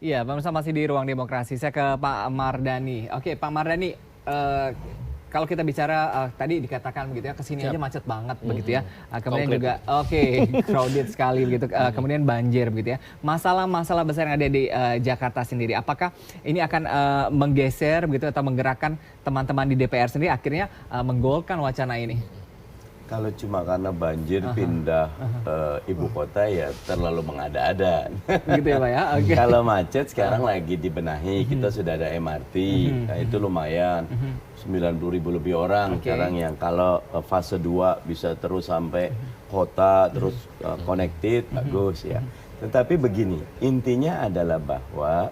Iya, pemirsa masih di Ruang Demokrasi. Saya ke Pak Mardhani. Oke, Pak Mardhani, kalau kita bicara tadi dikatakan begitu ya, kesini aja macet banget begitu ya. Kemudian Konkret. juga crowded sekali begitu. Kemudian banjir begitu ya. Masalah-masalah besar yang ada di Jakarta sendiri, apakah ini akan menggeser begitu atau menggerakkan teman-teman di DPR sendiri akhirnya menggolkan wacana ini? Kalau cuma karena banjir pindah ibu kota ya terlalu mengada-ada. Gitu ya Pak ya? Oke. Kalau macet sekarang lagi dibenahi, kita sudah ada MRT, nah itu lumayan. 90.000 lebih orang sekarang yang kalau fase 2 bisa terus sampai kota, terus connected, bagus ya. Tetapi begini, intinya adalah bahwa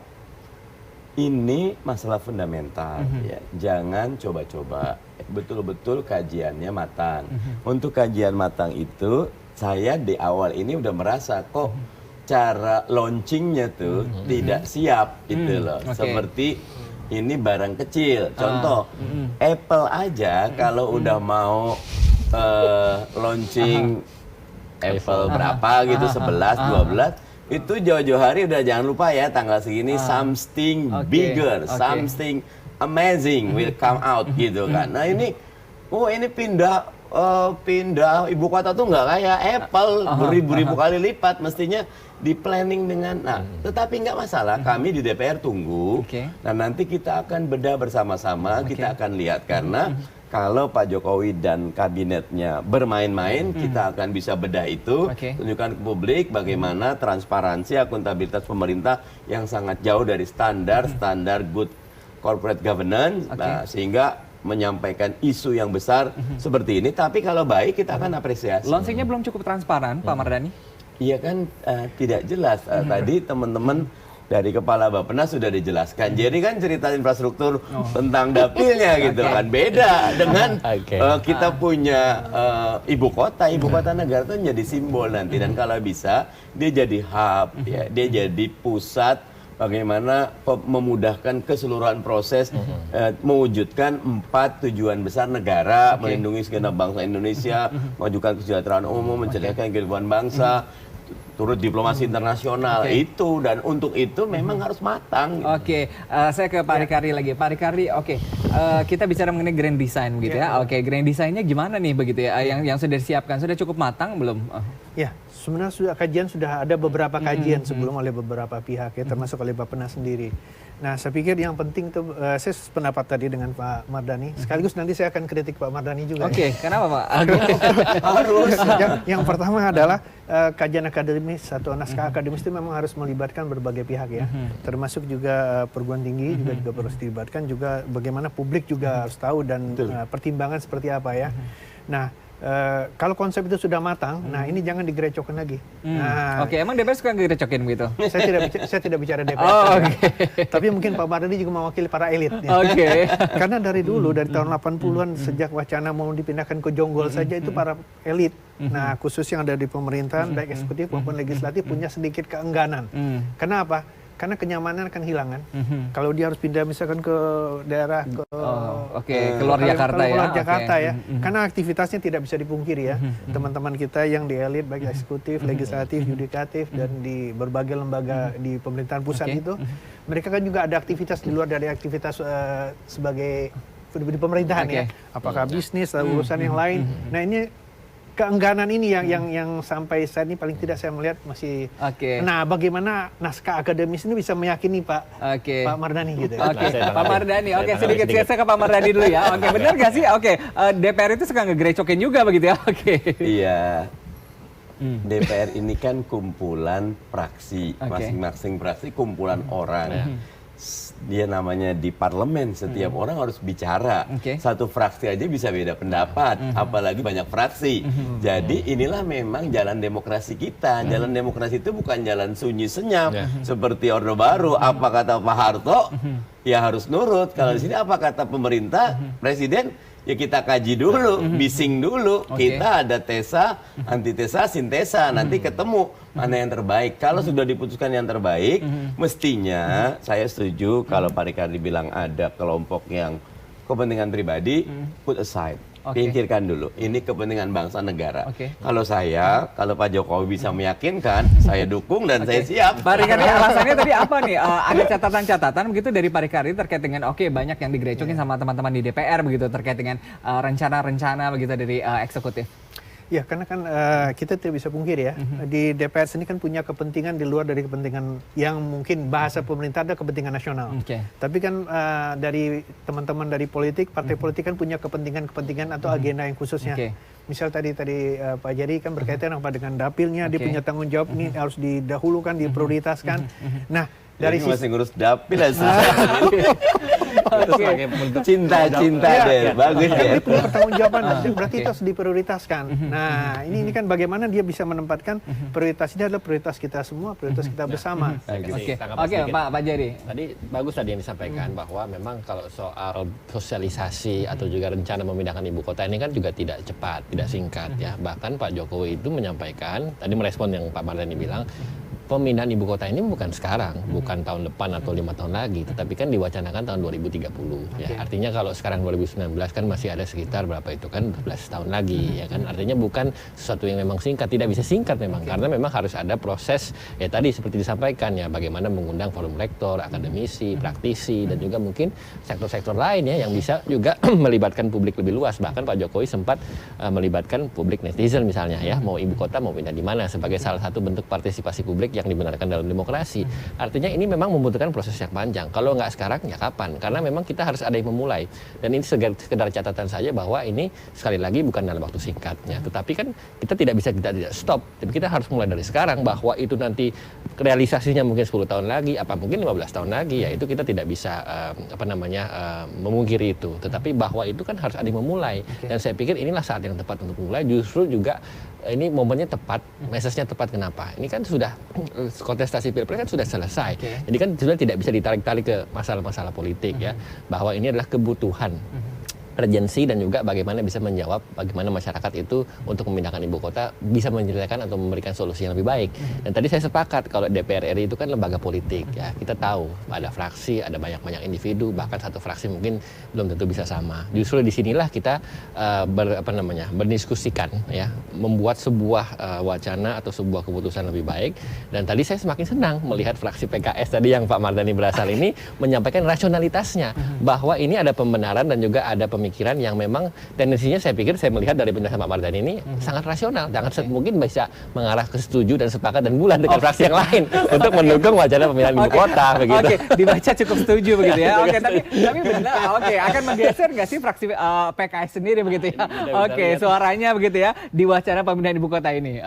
ini masalah fundamental ya. Jangan coba-coba, betul-betul kajiannya matang. Untuk kajian matang itu saya di awal ini udah merasa kok cara launchingnya tuh tidak siap gitu loh. Seperti ini barang kecil. Contoh Apple aja kalau udah mau launching Apple berapa gitu 11, 12 itu jauh-jauh hari udah jangan lupa ya tanggal segini something bigger, something amazing will come out gitu kan. Nah ini pindah ibu kota tuh nggak kayak Apple beribu-ribu kali lipat, mestinya di planning dengan tetapi nggak masalah, kami di DPR tunggu. Nah nanti kita akan bedah bersama-sama, kita akan lihat karena kalau Pak Jokowi dan kabinetnya bermain-main, kita akan bisa bedah itu, tunjukkan ke publik bagaimana transparansi, akuntabilitas pemerintah yang sangat jauh dari standar good corporate governance, sehingga menyampaikan isu yang besar seperti ini. Tapi kalau baik kita akan apresiasi. Launchingnya belum cukup transparan, Pak Mardhani? Iya kan, tidak jelas. Tadi teman-teman dari Kepala Bappenas sudah dijelaskan. Jadi kan cerita infrastruktur tentang dapilnya gitu kan. Beda dengan kita punya ibu kota. Ibu kota negara itu menjadi simbol nanti. Dan kalau bisa dia jadi hub, ya, dia jadi pusat bagaimana memudahkan keseluruhan proses mewujudkan 4 tujuan besar negara, melindungi segenap bangsa Indonesia, memajukan kesejahteraan umum, mencerdaskan kehidupan bangsa, turut diplomasi internasional itu, dan untuk itu memang harus matang. Saya ke Pak Rikari lagi. Pak Rikari, kita bicara mengenai grand design gitu ya. Grand design-nya gimana nih begitu ya? Yang sudah disiapkan sudah cukup matang belum? Ya, sebenarnya sudah ada beberapa kajian sebelum oleh beberapa pihak ya, termasuk oleh Bappenas sendiri. Nah, saya pikir yang penting tuh, saya sependapat tadi dengan Pak Mardhani. Sekaligus nanti saya akan kritik Pak Mardhani juga. Kenapa Pak? Harus. Yang pertama adalah kajian akademis atau naskah akademis itu memang harus melibatkan berbagai pihak ya, termasuk juga perguruan tinggi juga harus dilibatkan, juga bagaimana publik juga harus tahu dan pertimbangan seperti apa ya. Nah, kalau konsep itu sudah matang, nah ini jangan digerecokin lagi. Emang DPR suka ngerecokin gitu? Saya tidak bicara DPR. Tapi mungkin Pak Mardhani juga mewakili para elit. Ya. Karena dari dulu, dari tahun 80-an, sejak wacana mau dipindahkan ke Jonggol saja itu para elit. Nah, khusus yang ada di pemerintahan, baik eksekutif maupun legislatif, punya sedikit keengganan. Kenapa? Karena kenyamanan akan hilang kan. Kalau dia harus pindah misalkan ke daerah keluar Jakarta keluar Jakarta ya. Karena aktivitasnya tidak bisa dipungkiri ya. Teman-teman kita yang di elit baik eksekutif, legislatif, yudikatif dan di berbagai lembaga di pemerintahan pusat itu, mereka kan juga ada aktivitas di luar dari aktivitas sebagai di pemerintahan ya. Apakah bisnis atau urusan yang lain. Nah, ini keengganan ini yang sampai saat ini paling tidak saya melihat masih. Nah, bagaimana naskah akademis ini bisa meyakini Pak Mardhani gitu. Pak Mardhani. Sedikit saya ke Pak Mardhani dulu ya. Benar nggak sih? DPR itu suka ngegerecokin juga begitu ya? Iya. DPR ini kan kumpulan fraksi, masing-masing fraksi kumpulan orang. Dia namanya di parlemen, setiap orang harus bicara. Satu fraksi aja bisa beda pendapat, apalagi banyak fraksi. Jadi inilah memang jalan demokrasi kita. Jalan demokrasi itu bukan jalan sunyi senyap seperti Orde Baru. Apa kata Pak Harto, ya harus nurut. Kalau di sini apa kata pemerintah, presiden, ya kita kaji dulu, bising dulu. Kita ada tesa, antitesa, sintesa, nanti ketemu mana yang terbaik. Kalau sudah diputuskan yang terbaik, mestinya saya setuju kalau Pak Rikardi bilang ada kelompok yang kepentingan pribadi put aside. Pikirkan dulu, ini kepentingan bangsa negara. Kalau Pak Jokowi bisa meyakinkan, saya dukung dan saya siap. Pak Ricardi, alasannya tadi apa nih? Ada catatan-catatan begitu dari Pak Ricardi terkait dengan banyak yang digrecokin sama teman-teman di DPR begitu terkait dengan rencana-rencana begitu dari eksekutif. Ya, karena kan kita tidak bisa pungkiri ya, di DPR sini kan punya kepentingan di luar dari kepentingan yang mungkin bahasa pemerintah ada kepentingan nasional. Tapi kan dari teman-teman dari politik, partai politik kan punya kepentingan-kepentingan atau agenda yang khususnya. Misal tadi Pak Jerry kan berkaitan apa dengan dapilnya, dia punya tanggung jawab ini harus didahulukan, diprioritaskan. Nah, dari sisi masih ngurus dapil cinta deh, bagus ya. Dia punya pertanggungjawaban, berarti itu harus diprioritaskan. Nah, ini kan bagaimana dia bisa menempatkan prioritas ini adalah prioritas kita semua, prioritas kita bersama. Oke, Pak Jerry. Tadi bagus tadi yang disampaikan bahwa memang kalau soal sosialisasi atau juga rencana memindahkan ibu kota ini kan juga tidak cepat, tidak singkat ya. Bahkan Pak Jokowi itu menyampaikan, tadi merespon yang Pak Mardhani bilang, pemindahan ibu kota ini bukan sekarang, bukan tahun depan atau 5 tahun lagi, tetapi kan diwacanakan tahun 2030. Ya, artinya kalau sekarang 2019 kan masih ada sekitar berapa itu kan 12 tahun lagi, ya kan. Artinya bukan sesuatu yang memang singkat, tidak bisa singkat memang, karena memang harus ada proses ya tadi seperti disampaikan ya, bagaimana mengundang forum rektor, akademisi, praktisi dan juga mungkin sektor-sektor lain ya yang bisa juga melibatkan publik lebih luas. Bahkan Pak Jokowi sempat melibatkan publik netizen misalnya ya, mau ibu kota mau pindah di mana sebagai salah satu bentuk partisipasi publik yang dibenarkan dalam demokrasi. Artinya ini memang membutuhkan proses yang panjang. Kalau nggak sekarang, ya kapan? Karena memang kita harus ada yang memulai. Dan ini sekedar catatan saja bahwa ini sekali lagi bukan dalam waktu singkatnya. Tetapi kan kita tidak bisa tidak stop. Tapi kita harus mulai dari sekarang bahwa itu nanti realisasinya mungkin 10 tahun lagi, apa mungkin 15 tahun lagi, ya itu kita tidak bisa memungkiri itu. Tetapi bahwa itu kan harus ada yang memulai. Dan saya pikir inilah saat yang tepat untuk memulai. Justru juga ini momennya tepat, message-nya tepat. Kenapa? Ini kan sudah kontestasi pilpres kan sudah selesai. Jadi kan sudah tidak bisa ditarik-tarik ke masalah-masalah politik ya. Bahwa ini adalah kebutuhan urgensi dan juga bagaimana bisa menjawab bagaimana masyarakat itu untuk memindahkan ibu kota bisa menyelesaikan atau memberikan solusi yang lebih baik. Dan tadi saya sepakat kalau DPR RI itu kan lembaga politik ya. Kita tahu ada fraksi, ada banyak-banyak individu, bahkan satu fraksi mungkin belum tentu bisa sama. Justru disinilah kita berdiskusikan ya, membuat sebuah wacana atau sebuah keputusan lebih baik. Dan tadi saya semakin senang melihat fraksi PKS tadi yang Pak Mardhani berasal ini menyampaikan rasionalitasnya bahwa ini ada pembenaran dan juga ada pemikiran yang memang tendensinya saya pikir saya melihat dari penjelasan Pak Mardhani ini sangat rasional, mungkin bisa mengarah ke setuju dan sepakat dan bulan dengan fraksi yang lain untuk mendukung wacana pemindahan ibu kota begitu. Dibaca cukup setuju begitu ya. Tapi benar. Akan menggeser nggak sih fraksi PKS sendiri begitu ya? Suaranya begitu ya di wacana pemindahan ibu kota ini.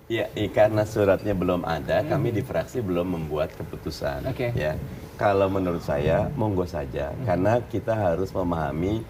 Ya, karena suratnya belum ada, kami di fraksi belum membuat keputusan. Ya, kalau menurut saya monggo saja, karena kita harus memahami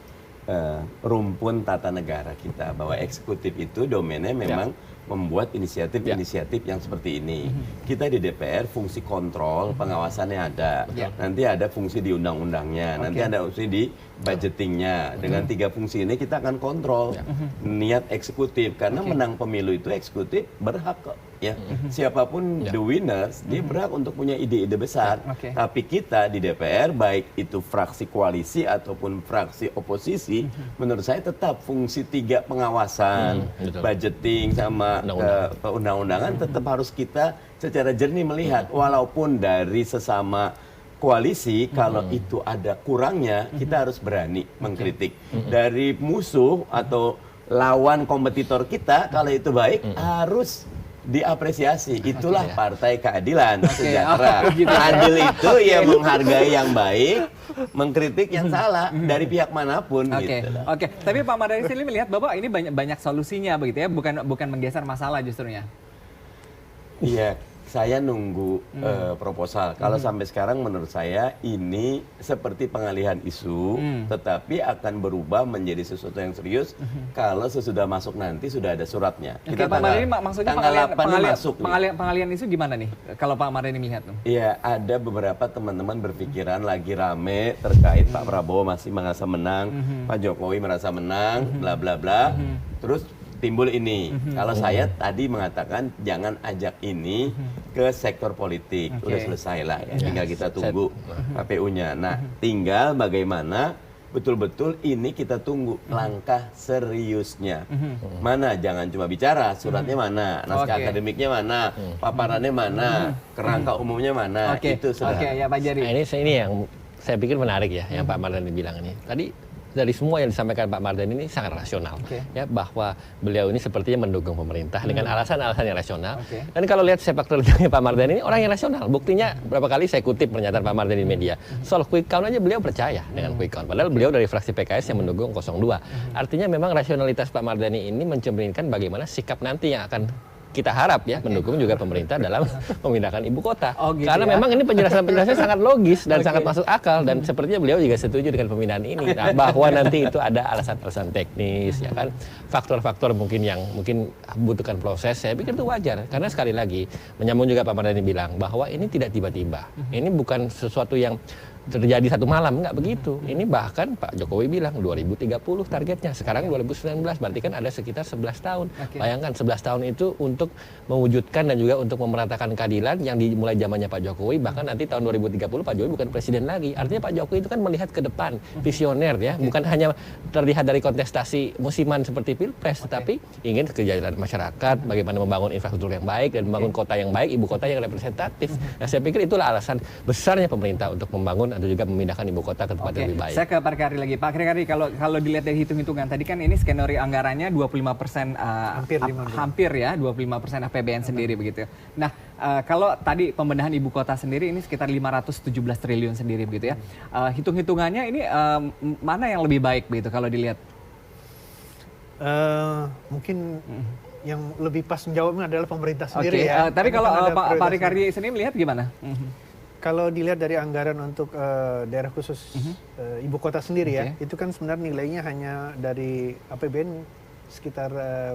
rumpun tata negara kita, bahwa eksekutif itu domainnya memang membuat inisiatif-inisiatif yang seperti ini. Kita di DPR fungsi kontrol, pengawasannya ada. Nanti ada fungsi di undang-undangnya, nanti ada fungsi di budgetingnya. Dengan 3 fungsi ini kita akan kontrol niat eksekutif, karena menang pemilu itu eksekutif berhak kok. Ya, siapapun the winners, dia berhak untuk punya ide-ide besar. Tapi kita di DPR, baik itu fraksi koalisi ataupun fraksi oposisi, menurut saya tetap fungsi 3 pengawasan, budgeting sama undang-undangan tetap harus kita secara jernih melihat. Walaupun dari sesama koalisi, kalau itu ada kurangnya, kita harus berani mengkritik. Dari musuh atau lawan kompetitor kita, kalau itu baik, harus diapresiasi. Itulah Partai Keadilan Sejahtera. Adil itu ya menghargai yang baik, mengkritik yang salah dari pihak manapun. Tapi Pak Mardhani sendiri melihat bahwa ini banyak solusinya begitu ya, bukan menggeser masalah justrunya. Iya, saya nunggu proposal. Kalau sampai sekarang menurut saya ini seperti pengalihan isu, tetapi akan berubah menjadi sesuatu yang serius kalau sesudah masuk nanti sudah ada suratnya. Kita Pak Mardhani maksudnya pengalihan isu gimana nih kalau Pak Mardhani melihat? Iya, ada beberapa teman-teman berpikiran lagi rame terkait Pak Prabowo masih merasa menang, Pak Jokowi merasa menang, bla bla bla. Terus timbul ini. Kalau saya tadi mengatakan jangan ajak ini ke sektor politik. Udah selesai lah ya. Tinggal kita tunggu KPU-nya. Nah, tinggal bagaimana betul-betul ini kita tunggu langkah seriusnya. Mana jangan cuma bicara, suratnya mana, naskah Oke. akademiknya mana, paparannya mana, kerangka umumnya mana, Oke, itu sudah. oke ya Pak Jari. Nah, ini yang saya pikir menarik ya, yang Pak Mardhani bilang ini. Tadi dari semua yang disampaikan Pak Mardhani ini sangat rasional, Oke. ya, bahwa beliau ini sepertinya mendukung pemerintah dengan alasan-alasan yang rasional. Oke. Dan kalau lihat sepak terjangnya Pak Mardhani ini orang yang rasional. Buktinya berapa kali saya kutip pernyataan Pak Mardhani di media. Soal quick count aja beliau percaya dengan quick count. Padahal beliau dari fraksi PKS yang mendukung 02. Artinya memang rasionalitas Pak Mardhani ini mencerminkan bagaimana sikap nanti yang akan kita harap ya mendukung juga pemerintah dalam memindahkan ibu kota. Oh, gitu Karena ya. memang ini penjelasan-penjelasan sangat logis dan Oke. sangat masuk akal dan sepertinya beliau juga setuju dengan pemindahan ini. Nah, bahwa nanti itu ada alasan-alasan teknis ya kan, faktor-faktor mungkin yang mungkin butuhkan proses, saya pikir itu wajar. Karena sekali lagi menyambung juga Pak Mardhani bilang bahwa ini tidak tiba-tiba. Ini bukan sesuatu yang terjadi satu malam, nggak begitu. Ini bahkan Pak Jokowi bilang 2030 targetnya. Sekarang 2019, berarti kan ada sekitar 11 tahun. Oke. Bayangkan 11 tahun itu untuk mewujudkan dan juga untuk memeratakan keadilan yang dimulai zamannya Pak Jokowi, bahkan nanti tahun 2030 Pak Jokowi bukan presiden lagi. Artinya Pak Jokowi itu kan melihat ke depan, visioner ya, bukan hanya terlihat dari kontestasi musiman seperti Pilpres, tetapi ingin kejahatan masyarakat, bagaimana membangun infrastruktur yang baik dan membangun kota yang baik, ibu kota yang representatif. Nah, saya pikir itulah alasan besarnya pemerintah untuk membangun atau juga memindahkan ibu kota ke tempat yang lebih baik. Saya ke Pak Kari lagi. Pak Kari, kalau dilihat dari hitung-hitungan tadi kan ini skenario anggarannya 25% hampir ya 25% APBN sendiri begitu. Nah, kalau tadi pembenahan ibu kota sendiri ini sekitar 517 triliun sendiri begitu ya. Hitung-hitungannya ini mana yang lebih baik begitu kalau dilihat? Mungkin yang lebih pas menjawabnya adalah pemerintah Oke, sendiri ya. tapi Karena kalau kan ada Pak prioritas Rikari sendiri melihat gimana? Kalau dilihat dari anggaran untuk daerah khusus ibu kota sendiri ya, itu kan sebenarnya nilainya hanya dari APBN sekitar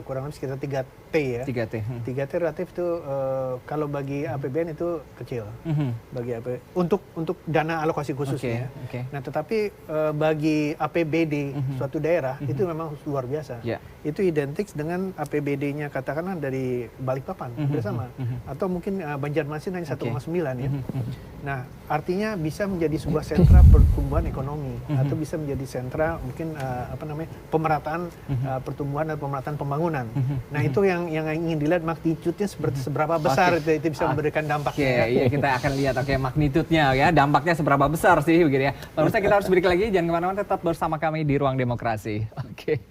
kurang lebih sekitar 3T ya. 3T. 3T relatif itu kalau bagi APBN itu kecil. Bagi untuk dana alokasi khususnya. Oke. Nah, tetapi bagi APBD suatu daerah itu memang luar biasa. Ya. Itu identik dengan APBD-nya katakanlah dari Balikpapan bersama atau mungkin Banjarmasin hanya 1,9 ya. Nah, artinya bisa menjadi sebuah sentra pertumbuhan ekonomi atau bisa menjadi sentra mungkin pemerataan pertumbuhan dan pemerataan pembangunan. Nah, itu yang ingin dilihat magnitude-nya seberapa besar itu bisa memberikan dampaknya. Iya, kita akan lihat magnitude-nya ya, dampaknya seberapa besar sih begitu ya. Pemirsa, kita harus break lagi, jangan kemana-mana, tetap bersama kami di Ruang Demokrasi. Oke.